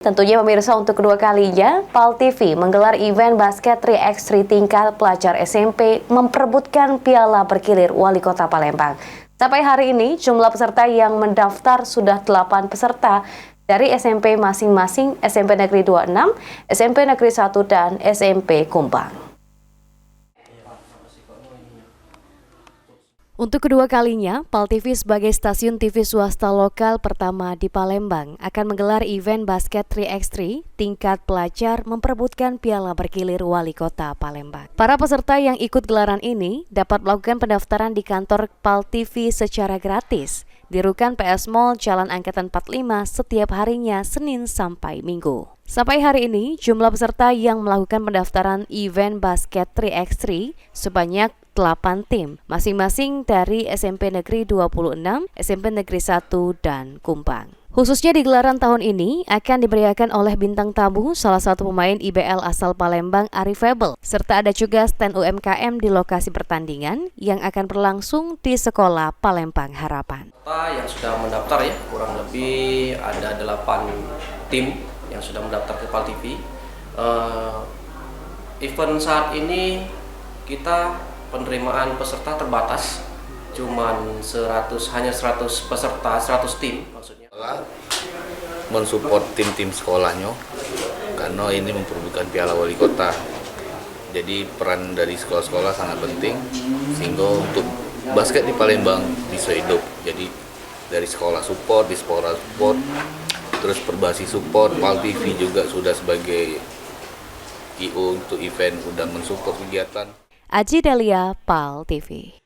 Tentunya pemirsa, untuk kedua kalinya, PAL TV menggelar event basket 3x3 tingkat pelajar SMP memperebutkan piala bergilir Wali Kota Palembang. Sampai hari ini, jumlah peserta yang mendaftar sudah 8 peserta dari SMP masing-masing, SMP Negeri 26, SMP Negeri 1, dan SMP Kumbang. Untuk kedua kalinya, PAL TV sebagai stasiun TV swasta lokal pertama di Palembang akan menggelar event basket 3x3 tingkat pelajar memperebutkan piala bergilir Wali Kota Palembang. Para peserta yang ikut gelaran ini dapat melakukan pendaftaran di kantor PAL TV secara gratis di Rukan PS Mall Jalan Angkatan 45 setiap harinya Senin sampai Minggu. Sampai hari ini, jumlah peserta yang melakukan pendaftaran event basket 3x3 sebanyak 8 tim, masing-masing dari SMP Negeri 26, SMP Negeri 1, dan Kumbang. Khususnya di gelaran tahun ini akan diberiakan oleh bintang tamu salah satu pemain IBL asal Palembang, Arif Febel, serta ada juga stand UMKM di lokasi pertandingan yang akan berlangsung di Sekolah Palembang Harapan. Yang sudah mendaftar ya, kurang lebih ada 8 tim yang sudah mendaftar ke PAL TV. Event saat ini kita penerimaan peserta terbatas, cuman 100 peserta, 100 tim maksudnya. Mensupport tim-tim sekolahnya karena ini memperebutkan piala wali kota. Jadi peran dari sekolah-sekolah sangat penting sehingga untuk basket di Palembang bisa hidup. Jadi dari sekolah support, di sekolah support, terus Perbasi support, PAL TV juga sudah sebagai IO untuk event sudah mensupport kegiatan. Aji Delia, PAL TV.